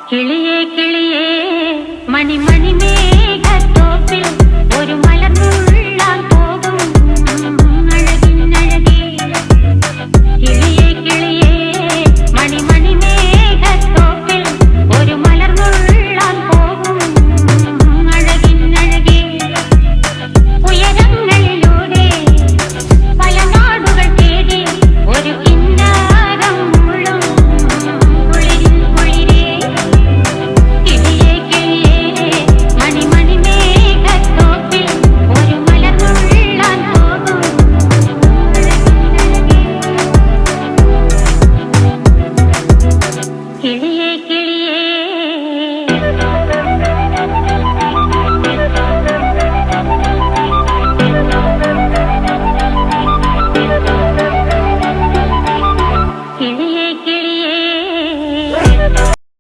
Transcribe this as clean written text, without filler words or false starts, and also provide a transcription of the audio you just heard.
കിളിയേ കിളിയേ മണിമണി മേഘത്തോപ്പിൽ ഒരു മലർന്നുള്ളാൻ പോകും അഴകിനഴകേ. കിളിയേ കിളിയേ മണിമണി മേഘത്തോപ്പിൽ ഒരു മലർന്നുള്ളാൻ പോകും അഴകിനഴകേ. ഉയരങ്ങളിലൂടെ പല നാടുകൾ തേടി ഒരു കിന്നാരം മുള്ളും കുളിരിൻ കുളിരേ. കിളിയേ കിളിയേ മണിമണി മേഘത്തോപ്പിൽ ഒരു മലർന്നുള്ളാൻ പോകും അഴകിനഴകേ. കിളിയേ കിളിയേ